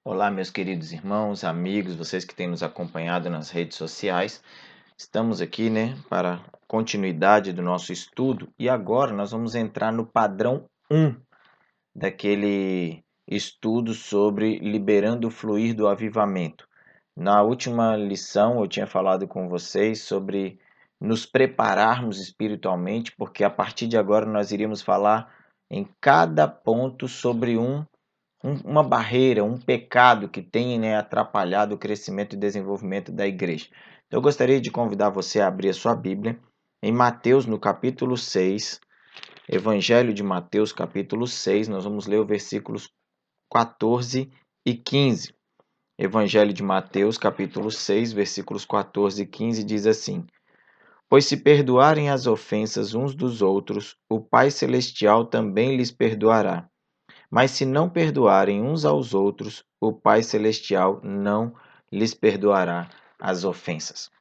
Olá, meus queridos irmãos, amigos, vocês que têm nos acompanhado nas redes sociais. Estamos aqui, para continuidade do nosso estudo e agora nós vamos entrar no padrão 1 daquele estudo sobre liberando o fluir do avivamento. Na última lição eu tinha falado com vocês sobre nos prepararmos espiritualmente, porque a partir de agora nós iríamos falar em cada ponto sobre uma barreira, um pecado que tem, atrapalhado o crescimento e desenvolvimento da igreja. Então, eu gostaria de convidar você a abrir a sua Bíblia em Mateus, no capítulo 6, Evangelho de Mateus, capítulo 6, nós vamos ler os versículos 14 e 15. Evangelho de Mateus, capítulo 6, versículos 14 e 15 diz assim: Pois se perdoarem as ofensas uns dos outros, o Pai Celestial também lhes perdoará. Mas se não perdoarem uns aos outros, o Pai Celestial não lhes perdoará as ofensas.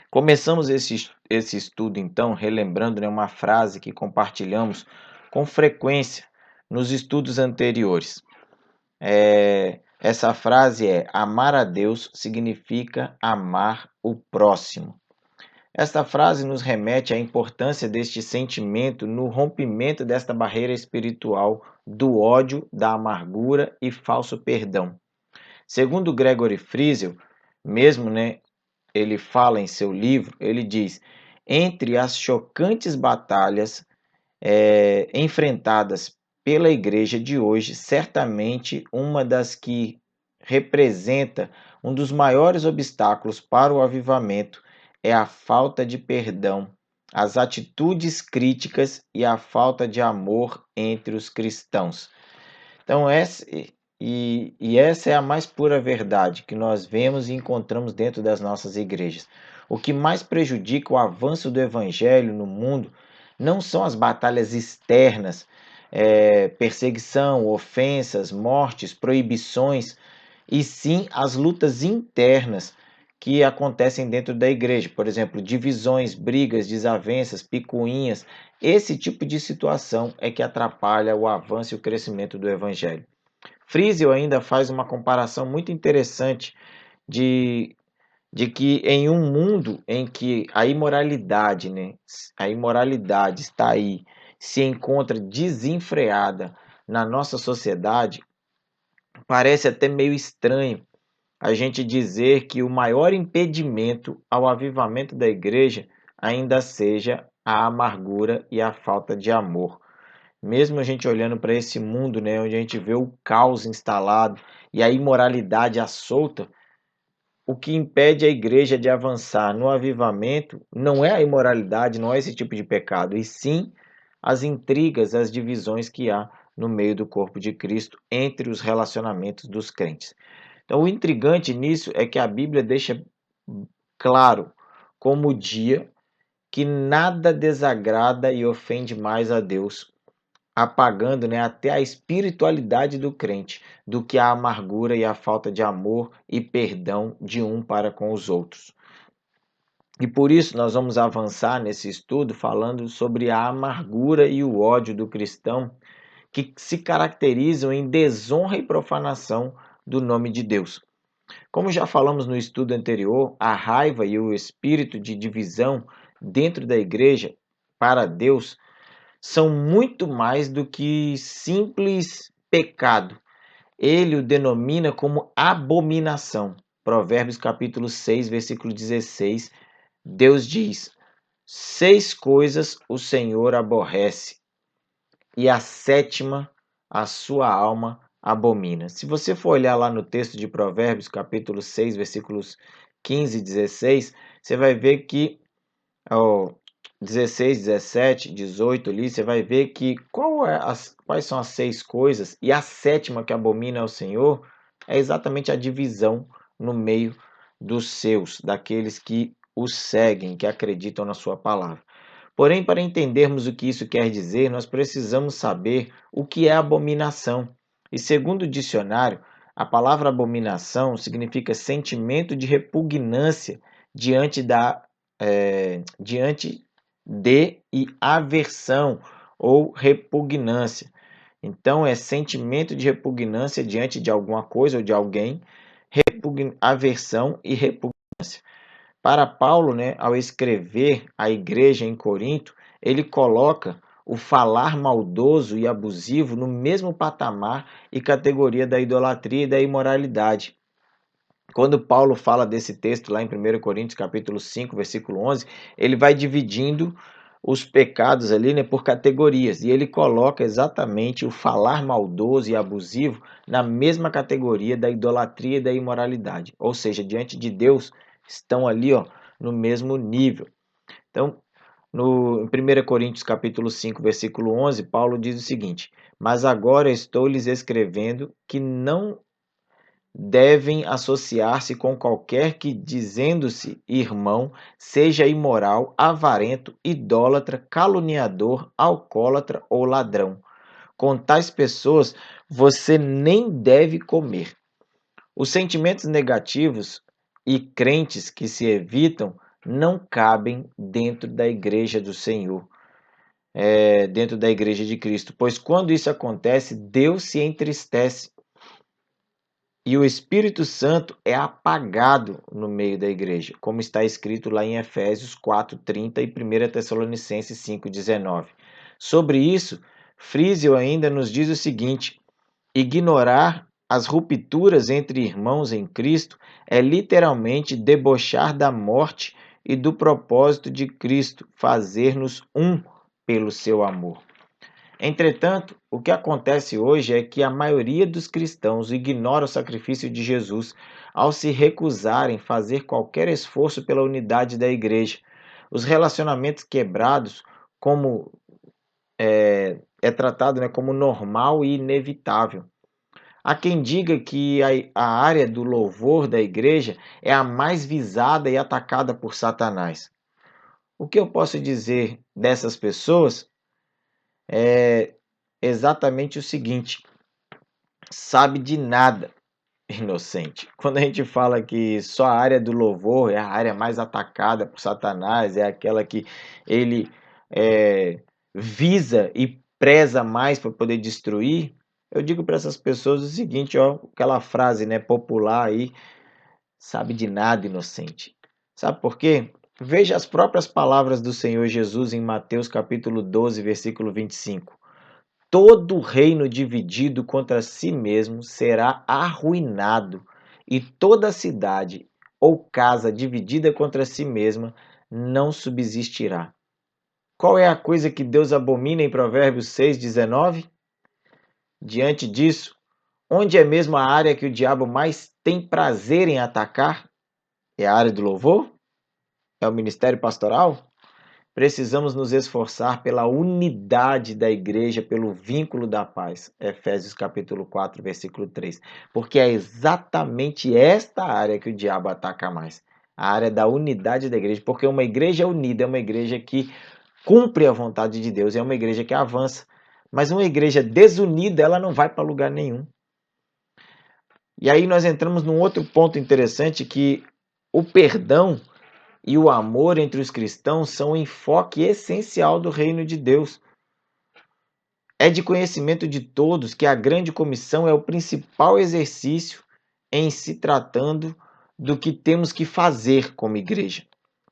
Começamos esse estudo, então, relembrando uma frase que compartilhamos com frequência nos estudos anteriores. Essa frase é: amar a Deus significa amar o próximo. Esta frase nos remete à importância deste sentimento no rompimento desta barreira espiritual do ódio, da amargura e falso perdão. Segundo Gregory Friesel, mesmo, ele fala em seu livro, ele diz: entre as chocantes batalhas enfrentadas pela igreja de hoje, certamente uma das que representa um dos maiores obstáculos para o avivamento é a falta de perdão, as atitudes críticas e a falta de amor entre os cristãos. Então, essa é a mais pura verdade que nós vemos e encontramos dentro das nossas igrejas. O que mais prejudica o avanço do evangelho no mundo não são as batalhas externas, perseguição, ofensas, mortes, proibições, e sim as lutas internas que acontecem dentro da igreja. Por exemplo, divisões, brigas, desavenças, picuinhas. Esse tipo de situação é que atrapalha o avanço e o crescimento do evangelho. Friesel ainda faz uma comparação muito interessante de que em um mundo em que a imoralidade está aí, se encontra desenfreada na nossa sociedade, parece até meio estranho a gente dizer que o maior impedimento ao avivamento da igreja ainda seja a amargura e a falta de amor. Mesmo a gente olhando para esse mundo, onde a gente vê o caos instalado e a imoralidade à solta, o que impede a igreja de avançar no avivamento não é a imoralidade, não é esse tipo de pecado, e sim as intrigas, as divisões que há no meio do corpo de Cristo entre os relacionamentos dos crentes. Então, o intrigante nisso é que a Bíblia deixa claro como o dia que nada desagrada e ofende mais a Deus, apagando, até a espiritualidade do crente, do que a amargura e a falta de amor e perdão de um para com os outros. E por isso nós vamos avançar nesse estudo falando sobre a amargura e o ódio do cristão que se caracterizam em desonra e profanação do nome de Deus. Como já falamos no estudo anterior, a raiva e o espírito de divisão dentro da igreja para Deus são muito mais do que simples pecado. Ele o denomina como abominação. Provérbios capítulo 6, versículo 16, Deus diz: 6 coisas o Senhor aborrece, e a sétima a sua alma abomina. Se você for olhar lá no texto de Provérbios capítulo 6, versículos 15 e 16, você vai ver que 16, 17, 18 ali, você vai ver que quais são as 6 coisas, e a sétima que abomina ao Senhor é exatamente a divisão no meio dos seus, daqueles que o seguem, que acreditam na sua palavra. Porém, para entendermos o que isso quer dizer, nós precisamos saber o que é abominação. E segundo o dicionário, a palavra abominação significa sentimento de repugnância diante diante de e aversão ou repugnância. Então, é sentimento de repugnância diante de alguma coisa ou de alguém, aversão e repugnância. Para Paulo, né, ao escrever à igreja em Corinto, ele coloca o falar maldoso e abusivo no mesmo patamar e categoria da idolatria e da imoralidade. Quando Paulo fala desse texto lá em 1 Coríntios capítulo 5, versículo 11, ele vai dividindo os pecados ali, né, por categorias, e ele coloca exatamente o falar maldoso e abusivo na mesma categoria da idolatria e da imoralidade. Ou seja, diante de Deus estão ali, ó, no mesmo nível. Então, em 1 Coríntios capítulo 5, versículo 11, Paulo diz o seguinte: "Mas agora estou lhes escrevendo que não devem associar-se com qualquer que, dizendo-se irmão, seja imoral, avarento, idólatra, caluniador, alcoólatra ou ladrão. Com tais pessoas você nem deve comer." Os sentimentos negativos e crentes que se evitam não cabem dentro da igreja do Senhor, dentro da igreja de Cristo, pois quando isso acontece, Deus se entristece e o Espírito Santo é apagado no meio da igreja, como está escrito lá em Efésios 4:30 e 1 Tessalonicenses 5:19. Sobre isso, Frísio ainda nos diz o seguinte: ignorar as rupturas entre irmãos em Cristo é literalmente debochar da morte e do propósito de Cristo, fazer-nos um pelo seu amor. Entretanto, o que acontece hoje é que a maioria dos cristãos ignora o sacrifício de Jesus ao se recusarem a fazer qualquer esforço pela unidade da igreja. Os relacionamentos quebrados, como é tratado, né, como normal e inevitável. Há quem diga que a área do louvor da igreja é a mais visada e atacada por Satanás. O que eu posso dizer dessas pessoas é exatamente o seguinte: sabe de nada, inocente. Quando a gente fala que só a área do louvor é a área mais atacada por Satanás, é aquela que ele visa e preza mais para poder destruir, eu digo para essas pessoas o seguinte, ó, aquela frase, né, popular aí: sabe de nada, inocente. Sabe por quê? Veja as próprias palavras do Senhor Jesus em Mateus capítulo 12, versículo 25. Todo reino dividido contra si mesmo será arruinado, e toda cidade ou casa dividida contra si mesma não subsistirá. Qual é a coisa que Deus abomina em Provérbios 6:19? Diante disso, onde é mesmo a área que o diabo mais tem prazer em atacar? É a área do louvor? É o ministério pastoral? Precisamos nos esforçar pela unidade da igreja, pelo vínculo da paz. Efésios capítulo 4, versículo 3. Porque é exatamente esta área que o diabo ataca mais. A área da unidade da igreja. Porque uma igreja unida é uma igreja que cumpre a vontade de Deus, é uma igreja que avança. Mas uma igreja desunida, ela não vai para lugar nenhum. E aí nós entramos num outro ponto interessante, que o perdão e o amor entre os cristãos são um enfoque essencial do reino de Deus. É de conhecimento de todos que a grande comissão é o principal exercício em se tratando do que temos que fazer como igreja.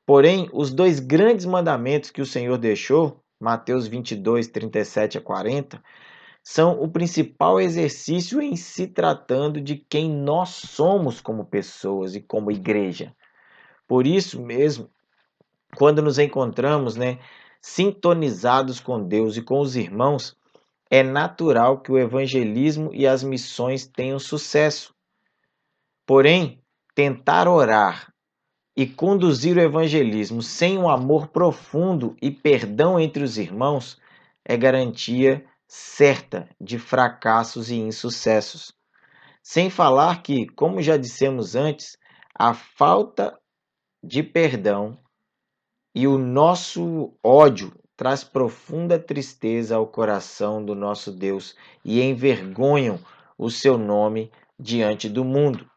Porém, os dois grandes mandamentos que o Senhor deixou, Mateus 22, 37 a 40, são o principal exercício em se tratando de quem nós somos como pessoas e como igreja. Por isso mesmo, quando nos encontramos, né, sintonizados com Deus e com os irmãos, é natural que o evangelismo e as missões tenham sucesso. Porém, tentar orar e conduzir o evangelismo sem um amor profundo e perdão entre os irmãos é garantia certa de fracassos e insucessos. Sem falar que, como já dissemos antes, a falta de perdão e o nosso ódio traz profunda tristeza ao coração do nosso Deus e envergonham o seu nome diante do mundo.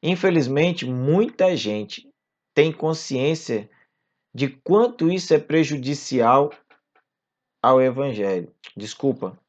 Infelizmente, muita gente tem consciência de quanto isso é prejudicial ao evangelho. Desculpa.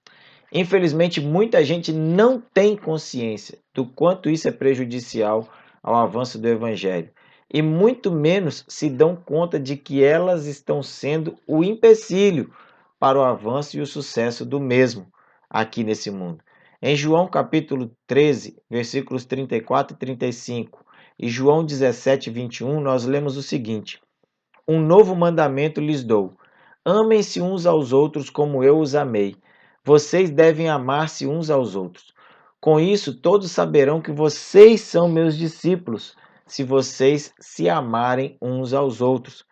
Infelizmente, muita gente não tem consciência do quanto isso é prejudicial ao avanço do Evangelho e muito menos se dão conta de que elas estão sendo o empecilho para o avanço e o sucesso do mesmo aqui nesse mundo. Em João capítulo 13, versículos 34 e 35 e João 17, 21, nós lemos o seguinte: Um novo mandamento lhes dou: amem-se uns aos outros como eu os amei. Vocês devem amar-se uns aos outros. Com isso, todos saberão que vocês são meus discípulos, se vocês se amarem uns aos outros,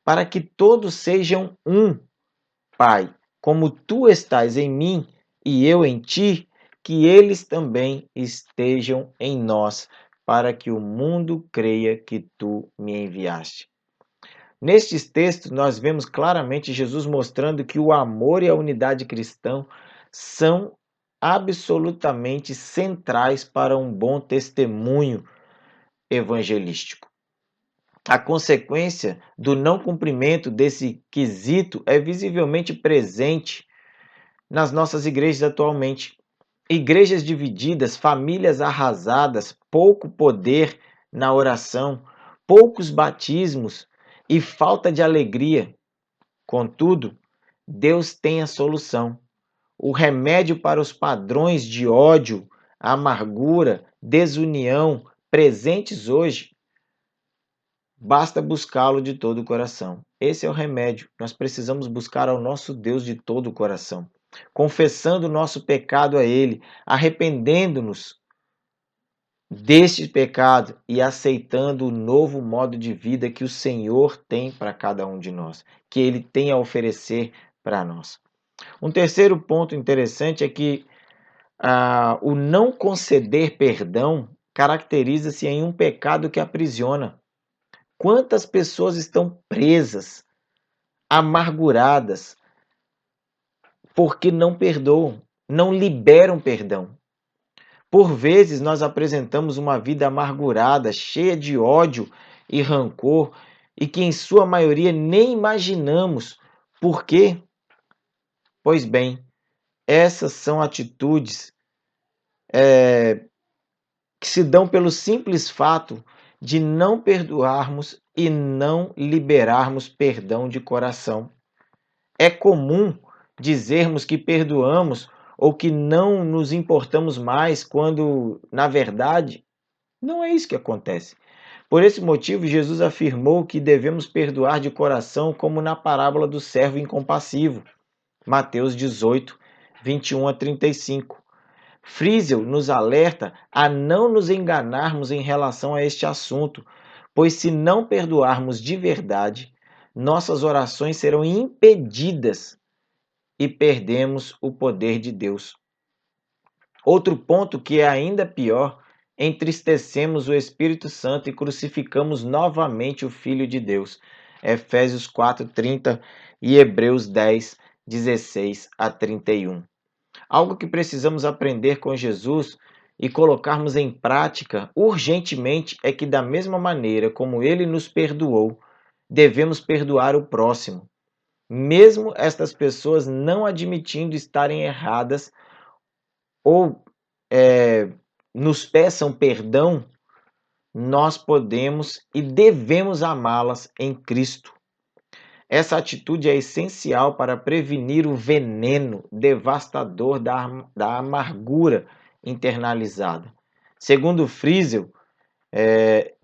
para que todos sejam um. Pai, como tu estás em mim e eu em ti, que eles também estejam em nós, para que o mundo creia que tu me enviaste. Nestes textos, nós vemos claramente Jesus mostrando que o amor e a unidade cristã são absolutamente centrais para um bom testemunho evangelístico. A consequência do não cumprimento desse quesito é visivelmente presente nas nossas igrejas atualmente. Igrejas divididas, famílias arrasadas, pouco poder na oração, poucos batismos e falta de alegria. Contudo, Deus tem a solução. O remédio para os padrões de ódio, amargura, desunião presentes hoje, basta buscá-lo de todo o coração. Esse é o remédio. Nós precisamos buscar ao nosso Deus de todo o coração, confessando o nosso pecado a Ele, arrependendo-nos deste pecado e aceitando o novo modo de vida que o Senhor tem para cada um de nós, que Ele tem a oferecer para nós. Um terceiro ponto interessante é que o não conceder perdão caracteriza-se em um pecado que aprisiona. Quantas pessoas estão presas, amarguradas, porque não perdoam, não liberam perdão? Por vezes nós apresentamos uma vida amargurada, cheia de ódio e rancor, e que em sua maioria nem imaginamos. Por quê? Pois bem, essas são atitudes que se dão pelo simples fato de não perdoarmos e não liberarmos perdão de coração. É comum dizermos que perdoamos ou que não nos importamos mais, quando, na verdade, não é isso que acontece. Por esse motivo, Jesus afirmou que devemos perdoar de coração, como na parábola do servo incompassivo, Mateus 18, 21 a 35. Friesel nos alerta a não nos enganarmos em relação a este assunto, pois se não perdoarmos de verdade, nossas orações serão impedidas e perdemos o poder de Deus. Outro ponto que é ainda pior: entristecemos o Espírito Santo e crucificamos novamente o Filho de Deus. Efésios 4:30 e Hebreus 10, 16 a 31. Algo que precisamos aprender com Jesus e colocarmos em prática urgentemente é que, da mesma maneira como ele nos perdoou, devemos perdoar o próximo. Mesmo estas pessoas não admitindo estarem erradas ou nos peçam perdão, nós podemos e devemos amá-las em Cristo. Essa atitude é essencial para prevenir o veneno devastador da amargura internalizada. Segundo Friesel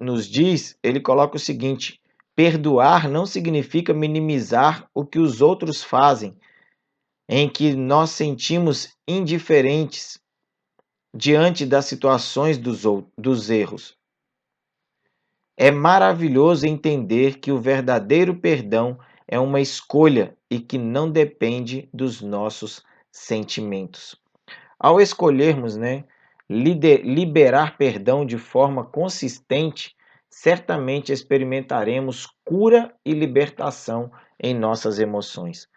nos diz, ele coloca o seguinte: perdoar não significa minimizar o que os outros fazem, em que nós sentimos indiferentes diante das situações dos erros. É maravilhoso entender que o verdadeiro perdão é uma escolha e que não depende dos nossos sentimentos. Ao escolhermos, liberar perdão de forma consistente, certamente experimentaremos cura e libertação em nossas emoções.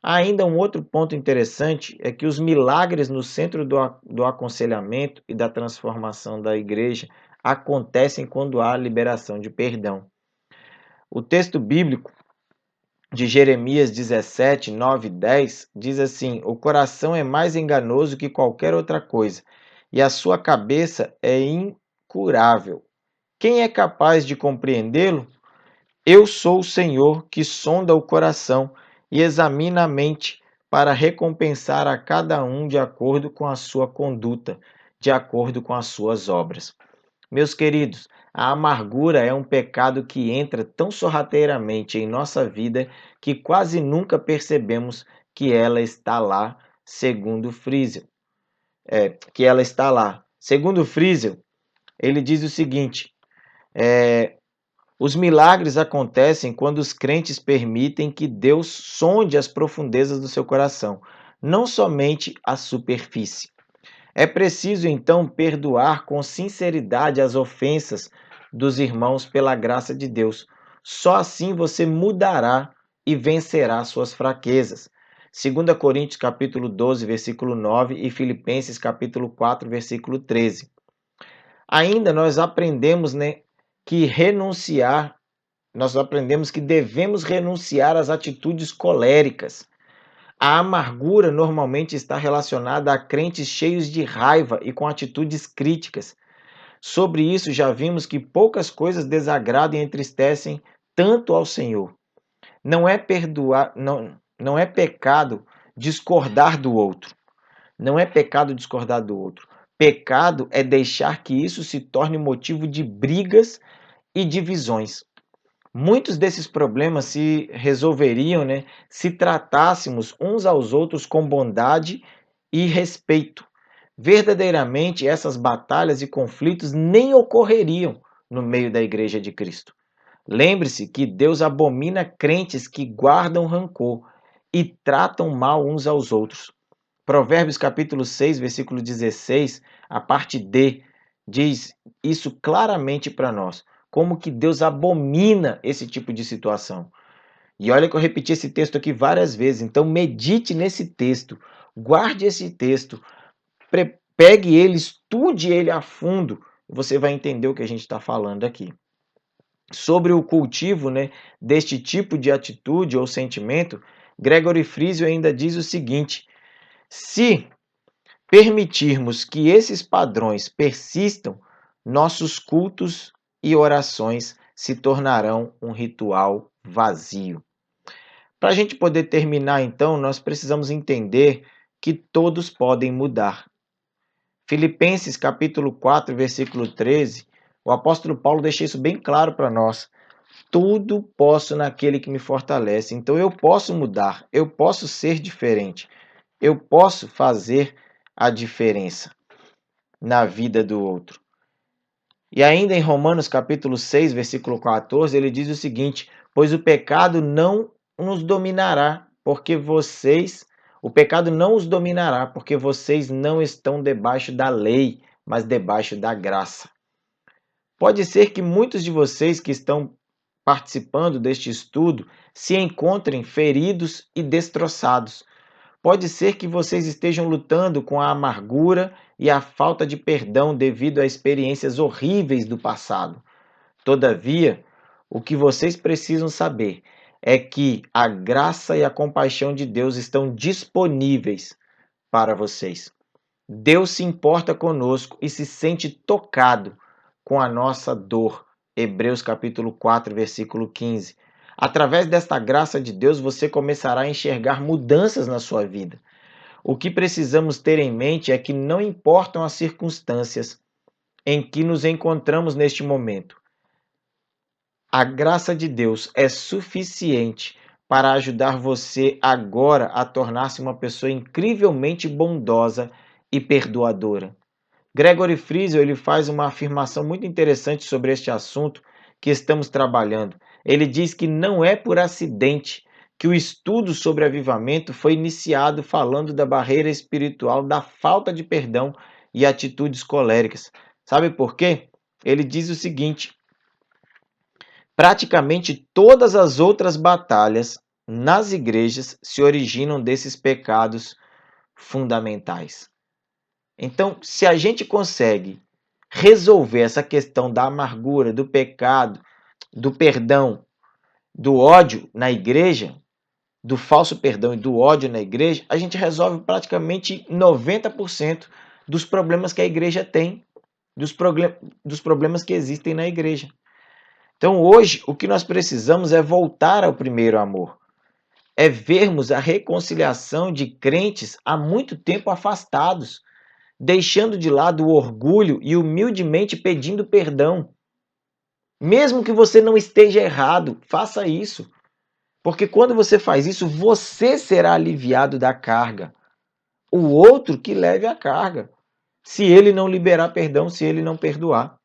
Ainda um outro ponto interessante é que os milagres no centro do aconselhamento e da transformação da igreja acontecem quando há liberação de perdão. O texto bíblico de Jeremias 17, 9 e 10, diz assim: o coração é mais enganoso que qualquer outra coisa, e a sua cabeça é incurável. Quem é capaz de compreendê-lo? Eu sou o Senhor que sonda o coração e examina a mente para recompensar a cada um de acordo com a sua conduta, de acordo com as suas obras. Meus queridos, a amargura é um pecado que entra tão sorrateiramente em nossa vida que quase nunca percebemos que ela está lá, segundo Friesel. Que ela está lá. Segundo Friesel, ele diz o seguinte: os milagres acontecem quando os crentes permitem que Deus sonde as profundezas do seu coração, não somente a superfície. É preciso então perdoar com sinceridade as ofensas dos irmãos pela graça de Deus. Só assim você mudará e vencerá suas fraquezas. 2 Coríntios capítulo 12, versículo 9 e Filipenses capítulo 4, versículo 13. Ainda nós aprendemos que devemos renunciar às atitudes coléricas. A amargura normalmente está relacionada a crentes cheios de raiva e com atitudes críticas. Sobre isso, já vimos que poucas coisas desagradam e entristecem tanto ao Senhor. Não é pecado discordar do outro. Não é pecado discordar do outro. Pecado é deixar que isso se torne motivo de brigas e divisões. Muitos desses problemas se resolveriam, se tratássemos uns aos outros com bondade e respeito. Verdadeiramente, essas batalhas e conflitos nem ocorreriam no meio da Igreja de Cristo. Lembre-se que Deus abomina crentes que guardam rancor e tratam mal uns aos outros. Provérbios capítulo 6, versículo 16, a parte D, diz isso claramente para nós. Como que Deus abomina esse tipo de situação. E olha que eu repeti esse texto aqui várias vezes, então medite nesse texto, guarde esse texto, pegue ele, estude ele a fundo, e você vai entender o que a gente está falando aqui. Sobre o cultivo, deste tipo de atitude ou sentimento, Gregory Friesel ainda diz o seguinte: se permitirmos que esses padrões persistam, nossos cultos e orações se tornarão um ritual vazio. Para a gente poder terminar, então, nós precisamos entender que todos podem mudar. Filipenses capítulo 4, versículo 13, o apóstolo Paulo deixa isso bem claro para nós. Tudo posso naquele que me fortalece. Então eu posso mudar, eu posso ser diferente, eu posso fazer a diferença na vida do outro. E ainda em Romanos capítulo 6, versículo 14, ele diz o seguinte: pois o pecado não nos dominará, o pecado não os dominará, porque vocês não estão debaixo da lei, mas debaixo da graça. Pode ser que muitos de vocês que estão participando deste estudo se encontrem feridos e destroçados. Pode ser que vocês estejam lutando com a amargura e a falta de perdão devido a experiências horríveis do passado. Todavia, o que vocês precisam saber é que a graça e a compaixão de Deus estão disponíveis para vocês. Deus se importa conosco e se sente tocado com a nossa dor. Hebreus capítulo 4, versículo 15. Através desta graça de Deus, você começará a enxergar mudanças na sua vida. O que precisamos ter em mente é que não importam as circunstâncias em que nos encontramos neste momento. A graça de Deus é suficiente para ajudar você agora a tornar-se uma pessoa incrivelmente bondosa e perdoadora. Gregory Friesel ele faz uma afirmação muito interessante sobre este assunto que estamos trabalhando. Ele diz que não é por acidente que o estudo sobre avivamento foi iniciado falando da barreira espiritual, da falta de perdão e atitudes coléricas. Sabe por quê? Ele diz o seguinte: praticamente todas as outras batalhas nas igrejas se originam desses pecados fundamentais. Então, se a gente consegue resolver essa questão da amargura, do pecado, do perdão, do ódio na igreja, do falso perdão e do ódio na igreja, a gente resolve praticamente 90% dos problemas que a igreja tem, dos problemas que existem na igreja. Então, hoje, o que nós precisamos é voltar ao primeiro amor. É vermos a reconciliação de crentes há muito tempo afastados, deixando de lado o orgulho e humildemente pedindo perdão. Mesmo que você não esteja errado, faça isso. Porque quando você faz isso, você será aliviado da carga. O outro que leve a carga. Se ele não liberar perdão, se ele não perdoar.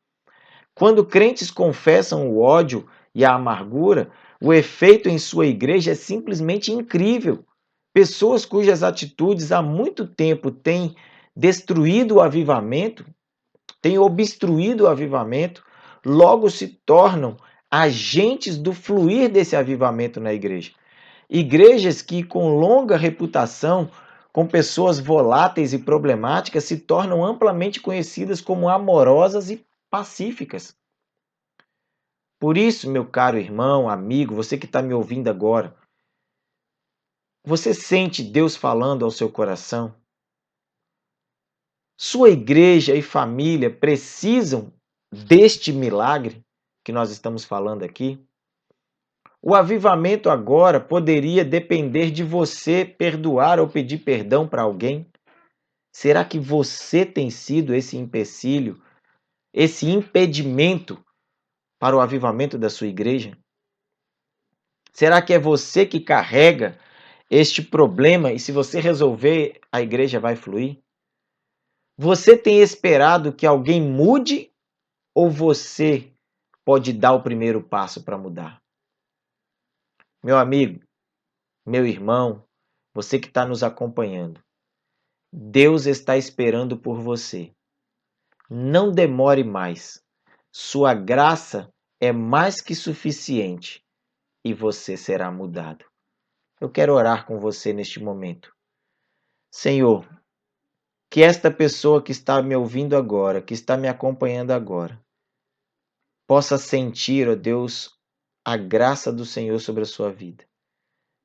Quando crentes confessam o ódio e a amargura, o efeito em sua igreja é simplesmente incrível. Pessoas cujas atitudes há muito tempo têm destruído o avivamento, têm obstruído o avivamento, logo se tornam agentes do fluir desse avivamento na igreja. Igrejas que, com longa reputação, com pessoas voláteis e problemáticas, se tornam amplamente conhecidas como amorosas e pacíficas. Por isso, meu caro irmão, amigo, você que está me ouvindo agora, você sente Deus falando ao seu coração? Sua igreja e família precisam deste milagre que nós estamos falando aqui? O avivamento agora poderia depender de você perdoar ou pedir perdão para alguém? Será que você tem sido esse empecilho, esse impedimento para o avivamento da sua igreja? Será que é você que carrega este problema e se você resolver, a igreja vai fluir? Você tem esperado que alguém mude ou você pode dar o primeiro passo para mudar? Meu amigo, meu irmão, você que está nos acompanhando, Deus está esperando por você. Não demore mais. Sua graça é mais que suficiente e você será mudado. Eu quero orar com você neste momento. Senhor, que esta pessoa que está me ouvindo agora, que está me acompanhando agora, possa sentir, ó Deus, a graça do Senhor sobre a sua vida,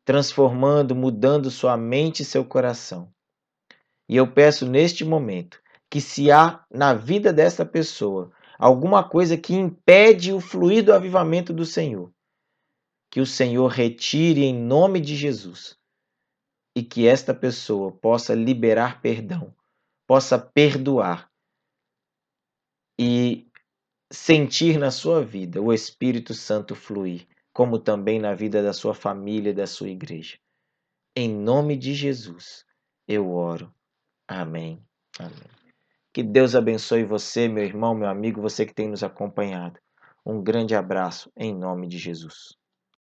transformando, mudando sua mente e seu coração. E eu peço neste momento que se há na vida dessa pessoa alguma coisa que impede o fluir do avivamento do Senhor, que o Senhor retire em nome de Jesus e que esta pessoa possa liberar perdão, possa perdoar e sentir na sua vida o Espírito Santo fluir, como também na vida da sua família e da sua igreja. Em nome de Jesus, eu oro. Amém. Amém. Que Deus abençoe você, meu irmão, meu amigo, você que tem nos acompanhado. Um grande abraço em nome de Jesus.